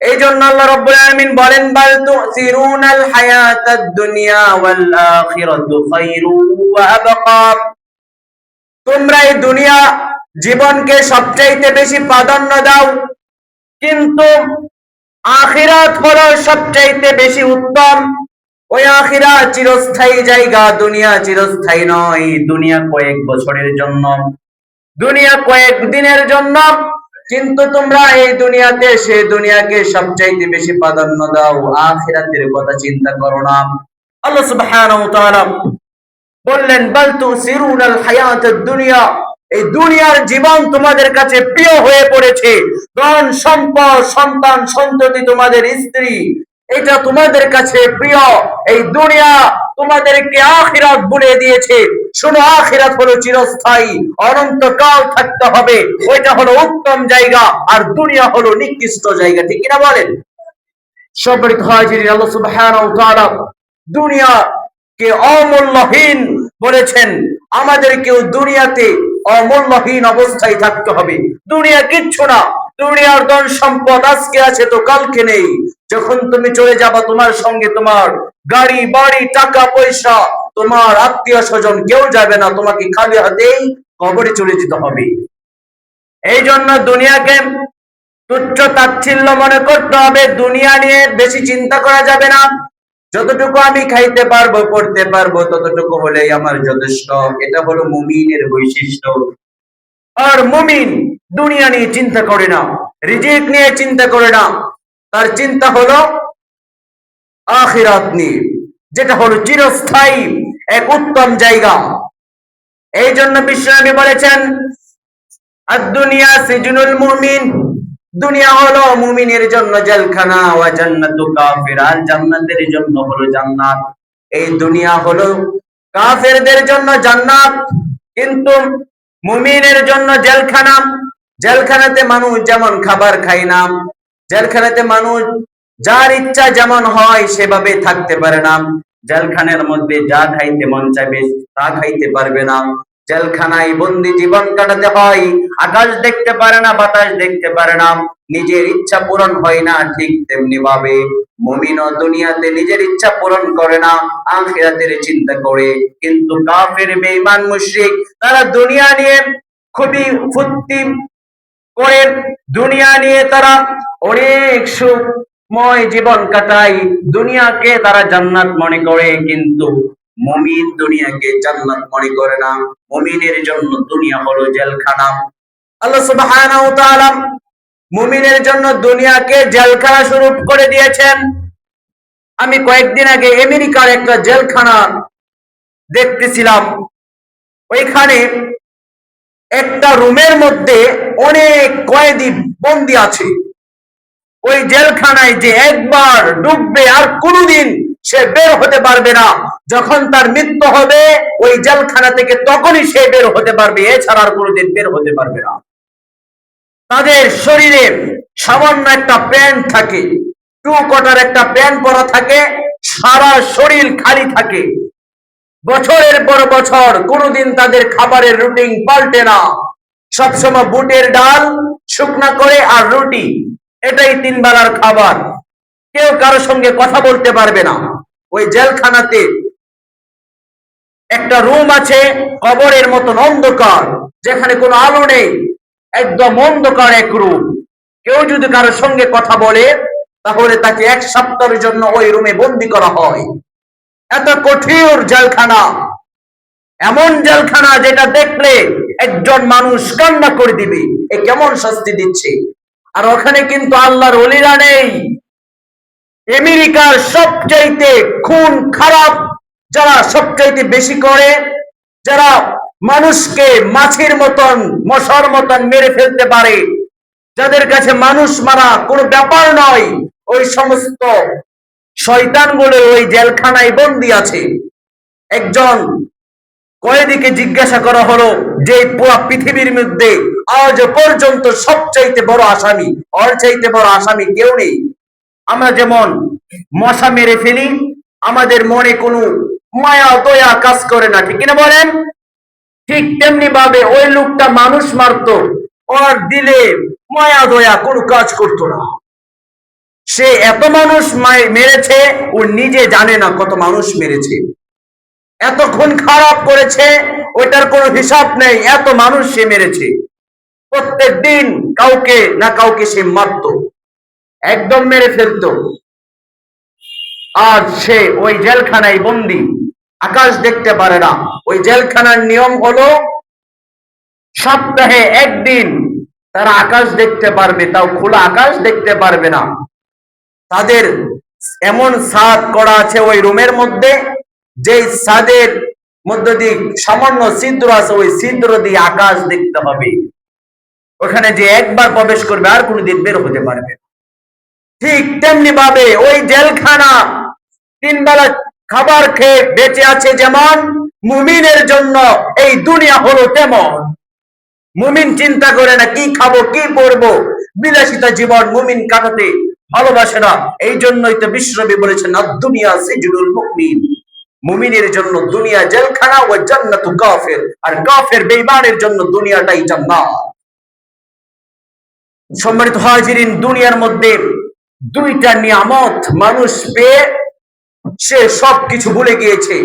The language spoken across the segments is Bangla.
এই জন্য আল্লাহ রাব্বুল আলামিন বলেন, বাল তুসিরুনাল হায়াতাদ দুনিয়া ওয়াল আখিরাতু খায়রু ওয়া আবকা। তোমরা এই দুনিয়া জীবনকে সবচাইতে বেশি প্রাধান্য দাও, কিন্তু আখিরাত হলো সবচাইতে বেশি উত্তম। ওই আখিরাত চিরস্থায়ী জায়গা, দুনিয়া চিরস্থায়ী নয়। দুনিয়া কয়েক বছরের জন্য, দুনিয়া কয়েক দিনের জন্য, কিন্তু তোমরা এই দুনিয়াতে সেই দুনিয়াকে সবচাইতে বেশি প্রাধান্য দাও, আখিরাতের কথা চিন্তা করো না। আল্লাহ সুবহানাহু ওয়া তাআলা বললেন, বাল তুসিরুনাল হায়াতাদ দুনিয়া, এই দুনিয়ার জীবন তোমাদের কাছে প্রিয় হয়ে পড়েছে। ধন সম্পদ, সন্তান সন্ততি, তোমাদের স্ত্রী, এটা তোমাদের কাছে প্রিয়। এই দুনিয়া তোমাদেরকে আখিরাত ভুলে দিয়েছে। শোনো, আখিরাত হলো চিরস্থায়ী, অনন্তকাল থাকতে হবে। ওইটা হলো উত্তম জায়গা, আর দুনিয়া হলো নিকৃষ্ট জায়গা। ঠিক কিনা বলেন? সম্মানিত হাজিরিন, আল্লাহ সুবহানাহু ওয়া তাআলা দুনিয়াকে অমূল্যহীন বলেছেন। আমাদেরকেও দুনিয়াতে অমূল্যহীন অবস্থায় থাকতে হবে। দুনিয়া কিচ্ছু না, দুনিয়ার ধন সম্পদ আজকে আছে তো কালকে নেই। যখন তুমি চলে যাবা, তোমার সঙ্গে তোমার গাড়ি বাড়ি টাকা পয়সা, তোমার আত্মীয় স্বজন কেউ যাবে না, তোমাকে খালি হাতেই কবরে চলে যেতে হবে। এই জন্য দুনিয়াকে তুচ্ছ তাচ্ছিল্য মনে করতে হবে। দুনিয়া নিয়ে বেশি চিন্তা করা যাবে না। যতটুকু আমি খাইতে পারবো, পড়তে পারবো, ততটুকু হলেই আমার যথেষ্ট। এটা হলো মুমিনের বৈশিষ্ট্য। আর মুমিন দুনিয়া নিয়ে চিন্তা করে না, রিজিক নিয়ে চিন্তা করে না। তার চিন্তা হলো আখিরাত নিয়ে, যেটা হলো চিরস্থায়ী এক উত্তম জায়গা। এই জন্য বিশ্বনবী বলেছেন, আদ-দুনিয়া সিজনুল মুমিন, দুনিয়া হলো মুমিনের জন্য জেলখানা, ওয়া জান্নাতু কাফির, আর জান্নাতের জন্য হলো জান্নাত। এই দুনিয়া হলো কাফেরদের জন্য জান্নাত, কিন্তু মুমিনের জন্য জেলখানা। জেলখানাতে মানুষ যেমন খাবার খায় না, জেলখানাতে মানুষ যার ইচ্ছা যেমন হয় সেভাবে থাকতে পারে না। জেলখানার মধ্যে যা খাইতে মন চাইবে তা খাইতে পারবে না। জেলখানায় বন্দি জীবন কাটাতে হয়। আকাশ দেখতে পারে না, বাতাস দেখতে পারে না, নিজের ইচ্ছা পূরণ হয় না। ঠিক তেমনি ভাবে মুমিনও দুনিয়াতে নিজের ইচ্ছা পূরণ করে না, আখিরাতের চিন্তা করে। কিন্তু কাফের, বেঈমান, মুশরিক তারা দুনিয়া নিয়ে খুবই ফুর্তি করে, দুনিয়া নিয়ে তারা অনেক সুখময় জীবন কাটায়, দুনিয়াকে তারা জান্নাত মনে করে। কিন্তু মুমিন দুনিয়াকে জান্নাত মনে করে না, মুমিনের জন্য দুনিয়া হলো জেলখানা। আল্লাহ সুবহানাহু ওয়া তাআলা মুমিনের জন্য দুনিয়াকে জেলখানা স্বরূপ করে দিয়েছেন। আমি কয়েকদিন আগে আমেরিকার একটা জেলখানা দেখতেছিলাম। ওইখানে একটা রুমের মধ্যে অনেক কয়েদি বন্দী আছে। ওই জেলখানায় যে একবার ডুববে আর কোনোদিন সে বের হতে পারবে না। যখন তার মৃত্যু হবে ওই জেলখানা থেকে, তখনই সে বের হতে পারবে, এছাড়া আর কোনোদিন বের হতে পারবে না। তাদের শরীরে সামান্য একটা প্যান্ট থাকে, টু কোয়ার্টার একটা প্যান্ট পরা থাকে, সারা শরীর খালি থাকে। বছরের পর বছর কোনোদিন তাদের খাবারের রুটিন পাল্টে না। সবসময় বুটের ডাল শুকনা করে আর রুটি, এটাই 3 বেলার খাবার। কেউ কারোর সঙ্গে কথা বলতে পারবে না। ওই জেলখানাতে একটা রুম আছে, কবরের মতন অন্ধকার, যেখানে কোনো আলো নেই, একদম অন্ধকার এক রুম। কেউ যদি কারোর সঙ্গে কথা বলে, তাহলে তাকে 1 সপ্তাহের জন্য ওই রুমে বন্দি করা হয়। এত কঠিন জেলখানা, এমন জেলখানা যেটা দেখলে একজন মানুষ কান্না করে দিবে, এ কেমন শাস্তি দিচ্ছে। আর ওখানে কিন্তু আল্লাহর ওলিরা নেই। আমেরিকার সবচাইতে খুন খারাপ যারা সবচাইতে বেশি করে, যারা মানুষকে মাছির মতন, মশার মতন মেরে ফেলতে পারে, যাদের কাছে মানুষ মারা কোনো ব্যাপার নয়, ওই সমস্ত শয়তানগুলো ওই জেলখানায় বন্দী আছে। একজন কয়েদিকে জিজ্ঞাসা করা হলো যে পুরো পৃথিবীর মধ্যে আজ পর্যন্ত সবচাইতে বড় আসামি, ওর চাইতে বড় আসামি কেউ নেই। আমরা যেমন মশা মেরে ফেলি, আমাদের মনে কোনো মায়া দয়া কাজ করে না, ঠিক কিনা বলেন? ঠিক তেমনি ভাবে ওই লোকটা মানুষ মারতো, ওর দিলে মায়া দয়া কোনো কাজ করতো না। সে এত মানুষ মেরেছে, ও নিজে জানে না কত মানুষ মেরেছে। এত খুন খারাপ করেছে, ওইটার কোনো হিসাব নেই, এত মানুষ সে মেরেছে। প্রত্যেক দিন কাউকে না কাউকে সে মারত, একদম মেরে ফেলতো। আর সে ওই জেলখানায় বন্দি, আকাশ দেখতে পারে না। ওই জেলখানার নিয়ম হলো সপ্তাহে একদিন তারা আকাশ দেখতে পারবে, তাও খোলা আকাশ দেখতে পারবে না। তাদের এমন ছাদ করা আছে ওই রুমের মধ্যে, যে ছাদের মধ্য দিয়ে সামান্য ছিদ্র আছে, ওই ছিদ্র দিয়ে আকাশ দেখতে হবে। ওখানে যে একবার প্রবেশ করবে আর কোনোদিন বের হতে পারবে। ঠিক তেমনি ভাবে ওই জেলখানা 3 বেলা খাবার খেয়ে বেঁচে আছে যেমন, মুমিনের জন্য এই দুনিয়া হলো তেমন। মুমিন চিন্তা করে না কি খাবো কি পরবো, বিলাসিতা জীবন মুমিন কাটাতে ভালোবাসে না। এই জন্যই তো বিশ্বনবী বলেছেন আদ-দুনিয়া সিজনুল মুমিন, মুমিনের জন্য দুনিয়া জেলখানা, ও জান্নাতু কাফির, আর কাফের বেঈমানের জন্য দুনিয়াটাই জান্নাত। সম্মানিত হাজিরিন, দুনিয়ার মধ্যে 2টা নিয়ামত মানুষ পেয়ে সে সবকিছু ভুলে গিয়েছে।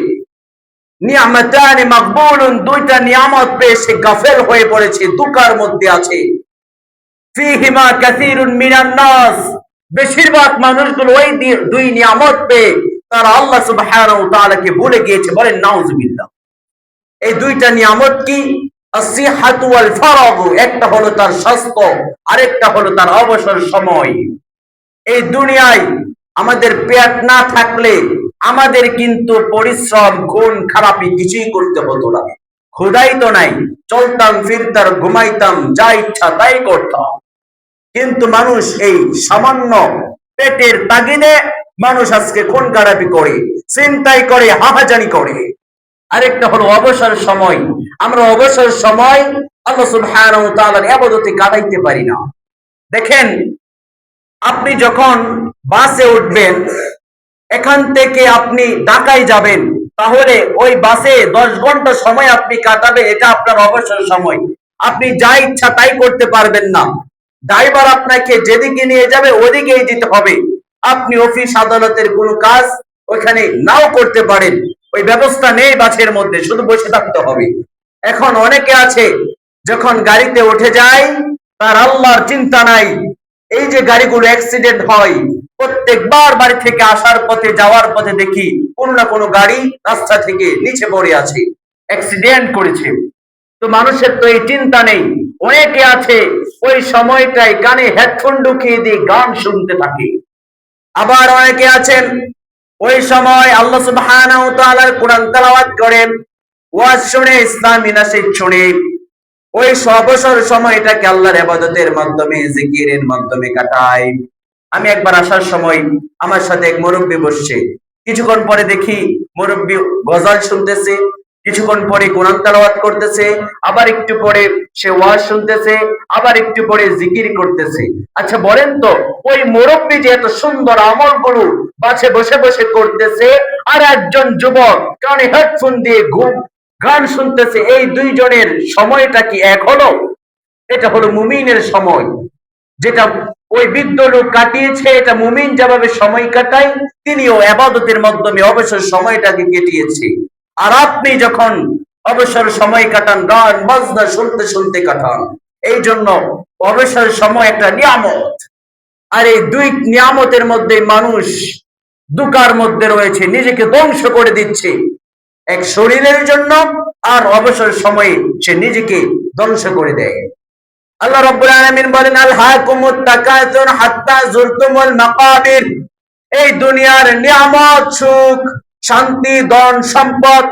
নিয়ামতানি মাকবুলুন, 2টা নিয়ামত পেয়ে সে গাফেল হয়ে পড়েছে, দুঃখের মধ্যে আছে। ফিহিমা কাসীরুন মিনান নাস, বেশিরভাগ মানুষগুলো ওই 2 নিয়ামত পেয়ে তারা আল্লাহ সুবহানাহু ওয়া তাআলাকে ভুলে গিয়েছে। বলেন নাউজুবিল্লাহ। এই 2টা নিয়ামত কি? আসিহাতু ওয়াল ফারাগ, একটা হলো তার স্বাস্থ্য, আরেকটা হলো তার অবসর সময়। এই দুনিয়ায় আমাদের পেট না থাকলে আমাদের কিন্তু পরিশ্রম খুন খারাপি কিছুই করতে হতো না। ক্ষুধাই তো নাই, চলতাম ফিরতাম ঘুমাইতাম, যা ইচ্ছা তাই করতাম। কিন্তু মানুষ এই সামান্য পেটের তাগিদে মানুষ আজকে খুন খারাপি করে, চিন্তাই করে, হাহাজানি করে। আরেকটা হলো অবসর সময়। আমরা অবসর সময় আল্লাহ সুবহানাহু ওয়া তাআলার ইবাদতে কাটাইতে পারি না। দেখেন, আপনি যখন বাসে উঠবেন, এখান থেকে আপনি ঢাকায় যাবেন, তাহলে ওই বাসে 10 ঘন্টা সময় আপনি কাটাবেন, এটা আপনার অবসর সময়। আপনি যা ইচ্ছা তাই করতে পারবেন না। ড্রাইভার আপনাকে যেদিকে নিয়ে যাবে ওদিকেই যেতে হবে। আপনি অফিস আদালতের কোনো কাজ ওইখানে নাও করতে পারেন, ওই ব্যবস্থা নেই বাসের মধ্যে, শুধু বসে থাকতে হবে। এখন অনেকে আছে যখন গাড়িতে উঠে যায় তার আল্লাহর চিন্তা নাই। এই যে গাড়িগুলো অ্যাক্সিডেন্ট হয়, প্রত্যেকবার বাড়ি থেকে আসার পথে যাওয়ার পথে দেখি কোনো না কোনো গাড়ি রাস্তা থেকে নিচে পড়ে আছে, অ্যাক্সিডেন্ট করেছে। তো মানুষের তো এই চিন্তা নেই। অনেকে আছে ওই সময়টায় কানে হেডফোন ঢুকিয়ে দিয়ে গান শুনতে থাকে। আবার অনেকে আছেন ওই সময় আল্লাহ সুবহানাহু ওয়া তাআলার কোরআন তেলাওয়াত করেন, ওয়াজ শুনে, ইসলামী নাসিহত শুনে ওই অবসর সময়টাকে আল্লাহর ইবাদতের মাধ্যমে, জিকিরের মাধ্যমে কাটায়। আমি একবার আসার সময় আমার সাথে এক মুরব্বি বসছে। কিছুক্ষণ পরে দেখি মুরব্বি গজল শুনতেছে, কিছুক্ষণ পরে কোরআন তেলাওয়াত করতেছে, আবার একটু পরে সে ওয়াজ শুনতেছে, আবার একটু পরে জিকির করতেছে। আচ্ছা বলেন তো, ওই মুরব্বি যে এত সুন্দর আমলগুলো বাসে বসে বসে করতেছে, আর একজন যুবক কানে হেডফোন দিয়ে গান শুনতেছে, এই 2 জনের সময়টা কি এক হলো? এটা হলো মুমিনের সময়, যেটা ওই বৃদ্ধ লোক কাটিয়েছে। এটা মুমিন যেভাবে সময় কাটায়, তিনিও ইবাদতের মাধ্যমে অবসর সময়টাকে কেটিয়েছে। আর আপনি যখন অবসর সময় কাটান গান বাজনা শুনতে শুনতে কাটান। এই জন্য অবসর সময় একটা নিয়ামত। আর এই 2 নিয়ামতের মধ্যে মানুষ দুকার মধ্যে রয়েছে, নিজেকে ধ্বংস করে দিচ্ছে। এক শরীরের জন্য, আর অবসর সময়ে সে নিজেকে ধ্বংস করে দেয়। আল্লাহ রাব্বুল আলামিন বলেন আলহাকুমুত তাকাসুর হাত্তা যুরতুমুল মাকাবির, এই দুনিয়ার নিয়ামত, সুখ, শান্তি, ধন সম্পদ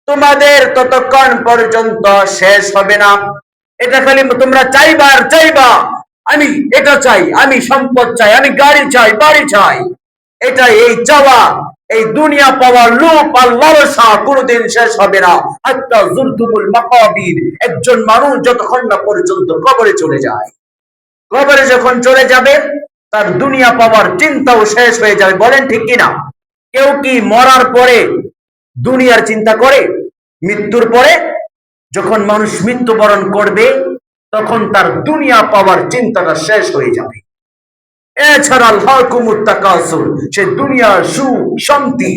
তোমাদের ততক্ষণ পর্যন্ত শেষ হবে না। এটা খালি তোমরা চাইবা আর চাইবা, আমি এটা চাই, আমি সম্পদ চাই, আমি গাড়ি চাই, বাড়ি চাই। এটা এই চাওয়া, এই দুনিয়া পাওয়ার লোভ আর লালসা কোনোদিন শেষ হবে না। হাত্তা যুরতুমুল মাকাবির, একজন মানুষ যতক্ষণ না পর্যন্ত কবরে চলে যায়, কবরে যখন চলে যাবে তার দুনিয়া পাওয়ার চিন্তাও শেষ হয়ে যাবে। বলেন ঠিক কিনা? কেউ কি মরার পরে দুনিয়ার চিন্তা করে? মৃত্যুর পরে যখন মানুষ মৃত্যুবরণ করবে তখন তার দুনিয়া পাওয়ার চিন্তাটা শেষ হয়ে যাবে। এছাড়া আলহাকুমুত তাকাসুর, সে দুনিয়ার সুখ শান্তি,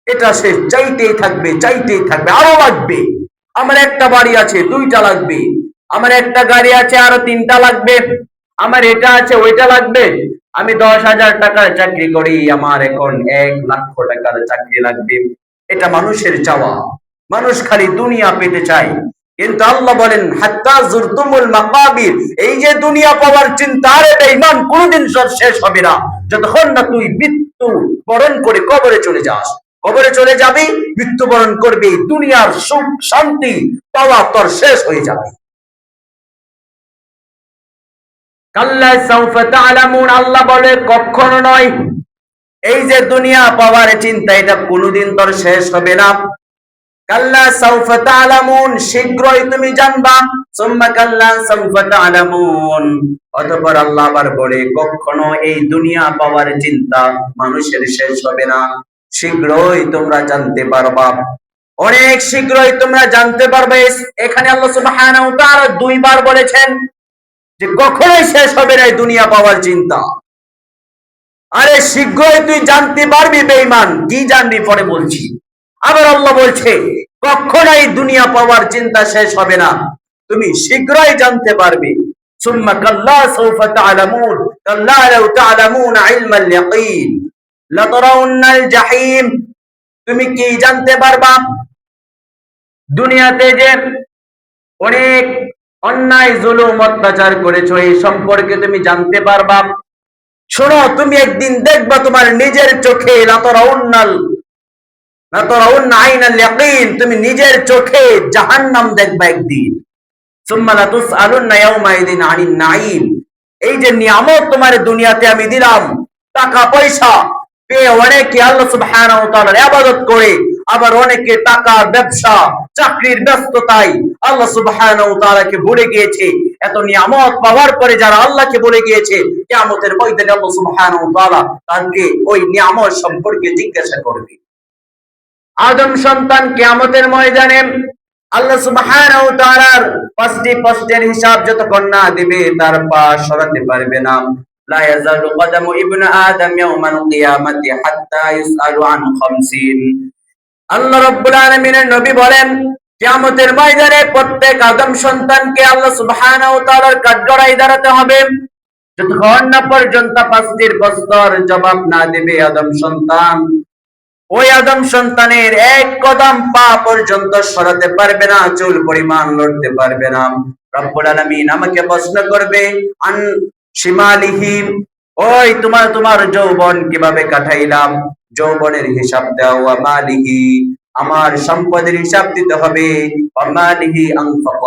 এটা সে চাইতেই থাকবে, চাইতেই থাকবে, আরো লাগবে। আমার একটা বাড়ি আছে, দুইটা লাগবে। আমার একটা গাড়ি আছে, আরো তিনটা লাগবে। আমার এটা আছে, ওইটা লাগবে। আমি 10,000 টাকার চাকরি করি, আমার এখন 1,00,000 টাকার চাকরি লাগবে। এটা মানুষের চাওয়া। মানুষ খালি দুনিয়া পেতে চায়। কিন্তু আল্লাহ বলেন হাত্তা জুরতুমুল মাকাবির, এই যে দুনিয়া পাওয়ার চিন্তা, আরে বেঈমান, কোনদিন শেষ হবে না যতক্ষণ না তুই মৃত্যু বরণ করে কবরে চলে যাস। কবরে চলে যাবি, মৃত্যুবরণ করবি, দুনিয়ার সুখ শান্তি পাওয়া তোর শেষ হয়ে যাবে। কাল্লা সাউফা তা'লামুন, আল্লাহ বলে কখনো নয়। এই যে দুনিয়া পাওয়ার চিন্তা, এটা কোনোদিন তোর শেষ হবে না। কাল্লা সাউফা তা'লামুন, শীঘ্রই তুমি জানবা। সুম্মা কাল্লা সাউফা তা'লামুন, অতঃপর আল্লাহ আবার বলে কখনো এই দুনিয়া পাওয়ার চিন্তা মানুষের শেষ হবে না, শীঘ্রই তোমরা জানতে পারবা। অনেক শীঘ্রই তোমরা জানতে পারবে। এখানে আল্লাহ সুবহানাহু ওয়া তাআলা দুইবার বলেছেন যে কখনোই শেষ হবে না এই দুনিয়া পাওয়ার চিন্তা। আরে শীঘ্রই তুই জানতে পারবি বেঈমান, কি জানবি পরে বলছি। আবার আল্লাহ বলছে কখনোই দুনিয়া পাওয়ার চিন্তা শেষ হবে না, তুমি শীঘ্রই জানতে পারবে। সুম্মা কাল্লা সাউফা তা'লামুন কাল্লা লাউ তা'লামুনা ইলমাল ইয়াকিন লাতারাউন্নাল জাহিম, তুমি কি জানতে পারবা দুনিয়াতে যে অনেক অন্যায় জুলুম অত্যাচার করেছো, এই সম্পর্কে তুমি জানতে পারবা। শোনো, তুমি একদিন দেখবা তোমার নিজের চোখে, তুমি নিজের চোখে জাহান্নাম দেখবা একদিন। সুম্মা লাতুসআলুন্না ইয়াওমাইযিন আনিন নাঈম, এই যে নিয়ামত তোমার দুনিয়াতে আমি দিলাম, টাকা পয়সা পেয়ে অনেকে আল্লাহ সুবহানাহু ওয়া তাআলার ইবাদত করে, আবার অনেকে টাকার ব্যবসা চাকরির ব্যস্ততায় আল্লাহ সুবহানাহু ওয়া তাআলাকে ভুলে গিয়েছে। এত নিয়ামত পাওয়ার পরে যারা আল্লাহকে ভুলে গিয়েছে, কিয়ামতের ময়দানে আল্লাহ সুবহানাহু ওয়া তাআলা তাকে ওই নিয়ামত সম্পর্কে জিজ্ঞাসা করবে। আদম সন্তান কিয়ামতের ময়দানে আল্লাহ সুবহানাহু ওয়া তাআলার পাঁচটি প্রশ্নের হিসাব যতক্ষণ না দিবে তার পা সরাতে পারবে না। লা ইয়াজালু কদামু ইবনে আদম ইয়াওমাল কিয়ামাতি হাত্তা ইউসআলু আন খামসিন। আল্লাহ রাব্বুল আলামিনের নবী বলেন কিয়ামতের ময়দানে প্রত্যেক আদম সন্তানকে আল্লাহ সুবহানাহু ওয়া তাআলার কাঠগড়ায় দাঁড়াতে হবে, যতক্ষণ না পর্যন্ত পাঁচটির প্রশ্নের জবাব না দেবে আদম সন্তান, ওই আদম সন্তানের এক কদম পা পর্যন্ত সরাতে পারবে না, চুল পরিমাণ লড়তে পারবে না। রব্বুল আলামিন আমাকে প্রশ্ন করবে আন শিমালিহি, ওই তোমার যৌবন কিভাবে কাটাইলাম, যৌবনের হিসাব দাও। ওয়া মালিহি, আমার সম্পদের হিসাব দিতে হবে। ওয়া মালিহি আনফাক,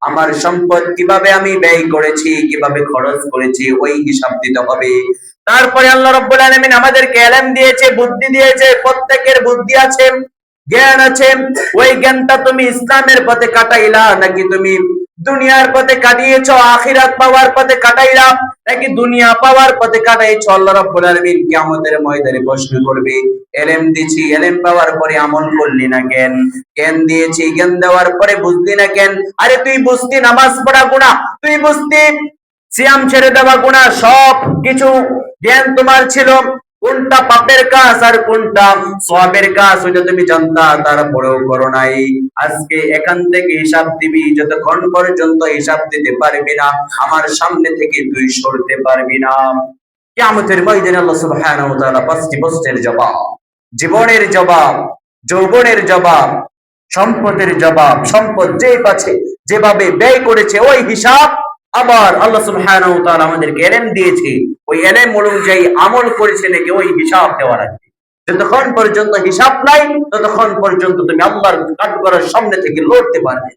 আমার সম্পদ কিভাবে আমি ব্যয় করেছি, কিভাবে খরচ করেছি, ওই হিসাব দিতে হবে। তারপরে আল্লাহ রাব্বুল আলামিন আমাদেরকে ইলম দিয়েছে, বুদ্ধি দিয়েছে, প্রত্যেকের বুদ্ধি আছে, জ্ঞান আছে। ওই জ্ঞানটা তুমি ইসলামের পথে কাটাইলা নাকি তুমি দুনিয়ার পথে কাটিয়েছো, আখিরাত পাওয়ার পথে কাটাইলা নাকি দুনিয়া পাওয়ার পথে কাটাইছো, আল্লাহ রাব্বুল আলামিন কিয়ামতের ময়দানে প্রশ্ন করবে। ইলম দিয়েছি, ইলম পাওয়ার পরে আমল করলি না কেন? জ্ঞান দিয়েছি, জ্ঞান দেওয়ার পরে বুঝলি না কেন? আরে তুই বুঝতি নামাজ পড়া গুনাহ, তুই বুঝতি সিয়াম ছেড়ে দেওয়া গুনাহ, সব কিছু জ্ঞান তোমার ছিল, কোনটা পাপের কাজ আর কোনটা সওয়াবের কাজ ওইটা তুমি জানতা, তারপরেও করো নাই। আজকে এখান থেকে হিসাব দিবি, যতক্ষণ পর্যন্ত হিসাব দিতে পারবি না আমার সামনে থেকে তুই সরতে পারবি না। কিয়ামতের ময়দানে আল্লাহ সুবহানাহু ওয়া তাআলা পাঁচটি প্রশ্নের জবাব, জীবনের জবাব, যৌবনের জবাব, সম্পদের জবাব, সম্পদ যে পাচ্ছে যেভাবে ব্যয় করেছে ওই হিসাব। আবার আল্লাহ সুবহানাহু ওয়া তাআলা আমাদেরকে ইলম দিয়েছে, ওই ইলম অনুযায়ী আমল করেছে নাকি ওই হিসাব দেওয়া লাগবে। যতক্ষণ পর্যন্ত হিসাব নাই ততক্ষণ পর্যন্ত তুমি আল্লাহর কাঠগড়ার সামনে থেকে লড়তে পারবে।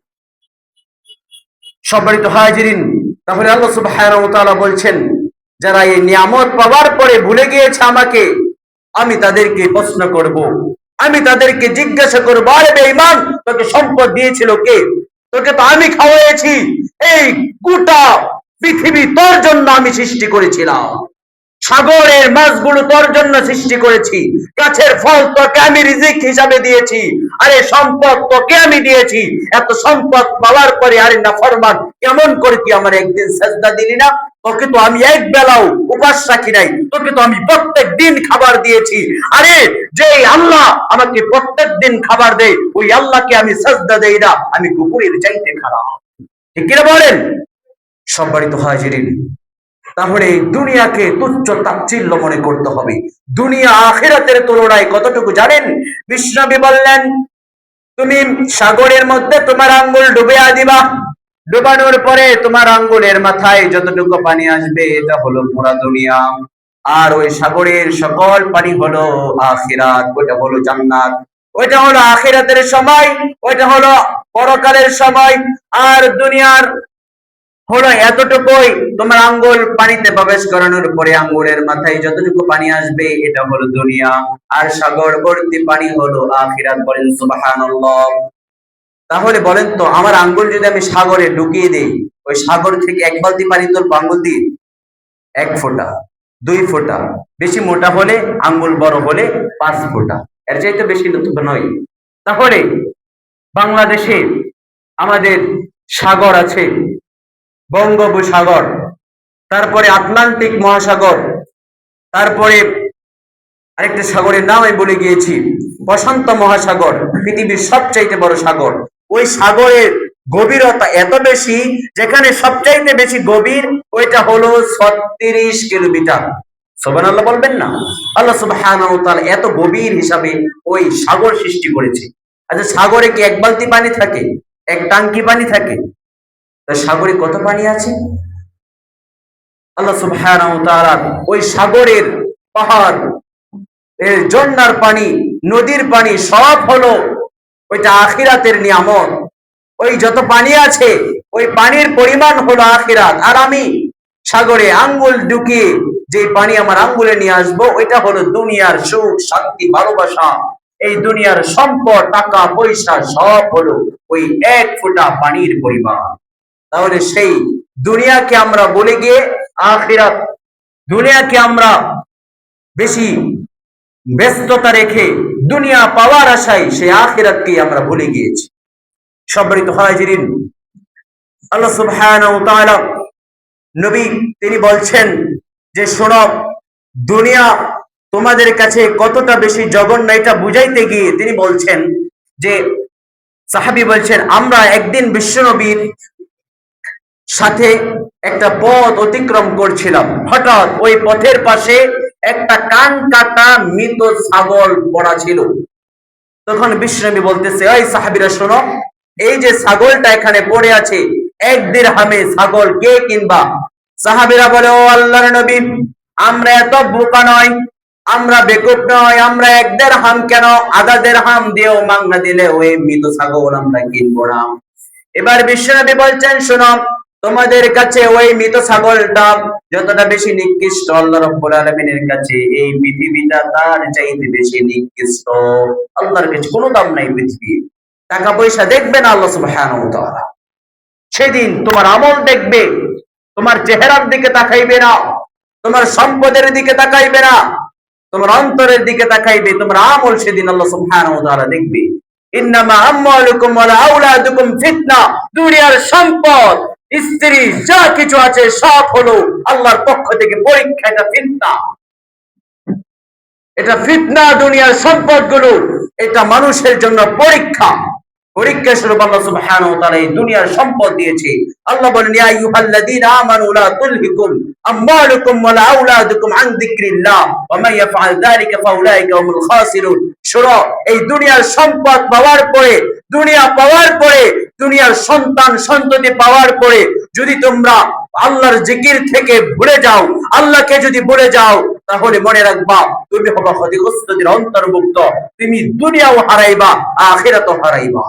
সম্মানিত হাজিরিন, তাহলে আল্লাহ সুবহানাহু ওয়া তাআলা বলছেন যারা এই নিয়ামত পাওয়ার পরে ভুলে গিয়েছে আমাকে, আমি তাদেরকে প্রশ্ন করব, আমি তাদেরকে জিজ্ঞাসা করব, আরে বেঈমান, তোকে সম্পদ দিয়েছিল কে? তোকে তো আমি খাওয়াইছি, এই গোটা পৃথিবী তোর জন্য আমি সৃষ্টি করেছিলাম, সাগরের মাছগুলো তোর জন্য সৃষ্টি করেছি, গাছের ফল তোকে আমি রিজিক হিসাবে দিয়েছি, আরে সম্পদ তোকে আমি দিয়েছি। এত সম্পদ পাওয়ার পরে আরে নাফরমান কেমন করে তুই আমার একদিন সেজদা দিলি না? তোকে তো আমি এক বেলাও উপাস রাখি নাই, তোকে তো আমি প্রত্যেক দিন খাবার দিয়েছি। আরে যে আল্লাহ আমাকে প্রত্যেক দিন খাবার দেয়, ওই আল্লাহকে আমি সাজদা দেই না, আমি কুকুরের চাইতে খারাপ। ঠিক কিনা বলেন? সম্মানিত হাজিরিন, তাহলে দুনিয়াকে তুচ্ছ তাচ্ছিল্য মনে করতে হবে। দুনিয়া আখিরাতের তুলনায় কতটুকু জানেন? বিশ্বনবী বললেন, তুমি সাগরের মধ্যে তোমার আঙ্গুল ডুবিয়ে দিবা, ডুবানোর পরে তোমার আঙ্গুলের মাথায় যতটুকু পানি আসবে এটা হলো পুরা দুনিয়া। আর ওই সাগরের সকল পানি হলো আখিরাত, ওটা হলো জান্নাত, ওইটা হলো আখিরাতের সময়, ওইটা হলো পরকালের সময়। আর দুনিয়ার হলো এতটুকুই, তোমার আঙ্গুল পানিতে প্রবেশ করানোর পরে আঙ্গুলের মাথায় যতটুকু পানি আসবে এটা হলো দুনিয়া। আর সাগর ভর্তি পানি হলো আখিরাত। বলেন সুবহানাল্লাহ। তাহলে বলেন তো, আমার আঙ্গুল যদি আমি সাগরে ঢুকিয়ে দেই, ওই সাগর থেকে এক বালতি পানি তুলবো আঙ্গুল দিয়ে? 1 ফোঁটা, 2 ফোঁটা, বেশি মোটা হলে আঙ্গুল, বড় হলে 5 ফোঁটা, এর চাইতে বেশি নয়। তাহলে বাংলাদেশে আমাদের সাগর আছে, বঙ্গোপসাগর, তারপরে আটলান্টিক মহাসাগর, তারপরে আরেকটা সাগরের নাম আমি বলে গিয়েছি, প্রশান্ত মহাসাগর, পৃথিবীর সবচাইতে বড় সাগর। ওই সাগরের গভীরতা এত বেশি, যেখানে সবচাইতে বেশি গভীর ওইটা হলো 36 কিলোমিটার। সুবহানাল্লাহ বলবেন না? আল্লাহ সুবহানাহু ওয়া তাআলা এত গভীর হিসাবে ওই সাগর সৃষ্টি করেছে। আচ্ছা, সাগরে কি এক বালতি পানি থাকে? এক টাঙ্কি পানি থাকে? সাগরে কত পানি আছে? আল্লাহ সুবহানাহু ওয়া তাআলা ওই সাগরের পাহাড়, ঝর্ণার পানি, নদীর পানি সব হলো ওইটা আখিরাতের নিয়ামত। ওই যত পানি আছে ওই পানির পরিমাণ হলো আখিরাত। আর আমি সাগরে আঙ্গুল ঢুকিয়ে যে পানি আমার আঙ্গুলে নিয়ে আসবো ওইটা হলো দুনিয়ার সুখ, শান্তি, ভালোবাসা। এই দুনিয়ার সম্পদ, টাকা পয়সা সব হলো ওই 1 ফোঁটা পানির পরিমাণ। তাহলে সেই দুনিয়াকে আমরা বলে গিয়ে আখিরাত, দুনিয়াকে আমরা বেশি ব্যস্ততা রেখে দুনিয়া পাওয়ার আশায় সেই আখিরাতকে আমরা ভুলে গিয়েছি। সম্মানিত হাজিরিন, আল্লাহ সুবহানাহু ওয়া তাআলা নবী তিনি বলছেন যে শোনো, দুনিয়া তোমাদের কাছে কতটা বেশি জঘন্য এটা বুঝাইতে গিয়ে তিনি বলছেন যে, সাহাবী বলছেন, আমরা একদিন বিশ্বনবীর সাথে একটা পথ অতিক্রম করছিলাম, হঠাৎ ওই পথের পাশে একটা কান কাটা মৃত ছাগল পড়া ছিল। তখন বিশ্বনবী বলতেছে, ওই সাহাবীরা শোনো, এই যে ছাগলটা এখানে পড়ে আছে, 1 দিরহামে ছাগল কে কিনবা? সাহাবীরা বলে, ও আল্লাহর নবী, আমরা এত বোকা নয়, আমরা বেকুব নয়, আমরা 1 দিরহাম কেন, আধা দিরহাম দিয়েও মাংনা দিলে ওই মৃত ছাগল আমরা কিনবো না। এবার বিশ্বনবী বলছেন, শোনো, তোমাদের কাছে ওই মৃত ছাগলটা যতটা বেশি নিকৃষ্ট আল্লাহ রাব্বুল আলামিনের কাছে এই পৃথিবীটা তার চাইতে বেশি নিকৃষ্ট। আল্লাহর কাছে কোনো দাম নাই পৃথিবী। টাকা পয়সা দেখবে না আল্লাহ সুবহানাহু ওয়া তাআলা, সেদিন তোমার আমল দেখবে, তোমার চেহারার দিকে তাকাইবে না, তোমার সম্পদের দিকে তাকাইবে না, তোমার অন্তরের দিকে তাকাইবে, তোমার আমল সেদিন আল্লাহ সুবহানাহু ওয়া তাআলা দেখবে। ইন্নামা আমওয়ালুকুম ওয়া আওলাদুকুম ফিতনা, দুনিয়ার সম্পদ, স্ত্রী, যা কিছু আছে সব হলো আল্লাহর পক্ষ থেকে পরীক্ষা। এটা ফিতনা, এটা ফিতনা। দুনিয়ার সম্পদগুলো এটা মানুষের জন্য পরীক্ষা। পরীক্ষা স্বরূপ আল্লাহ সুবহানাহু ওয়া তাআলা এই দুনিয়ার সম্পদ দিয়েছে। আল্লাহ বলেন, ইয়া আইয়ুহাল্লাযীনা আমানু লা তুলহিকুম আমওয়ালুকুম ওয়া আওলাদুকুম আন যিকরিল্লাহ ওয়া মান ইয়াফআল যালিকা ফাউলাইকা হুমুল খাসিরুন। শোনো, এই দুনিয়ার সম্পদ পাওয়ার পরে, দুনিয়া পাওয়ার পরে, দুনিয়ার সন্তান সন্ততি পাওয়ার পরে যদি তোমরা আল্লাহর জিকির থেকে ভুলে যাও, আল্লাহকে যদি ভুলে যাও, তাহলে মনে রাখবা তুমি হবে ক্ষতিগ্রস্তদের অন্তর্ভুক্ত। তুমি দুনিয়াও হারাইবা, আখিরাতও হারাইবা।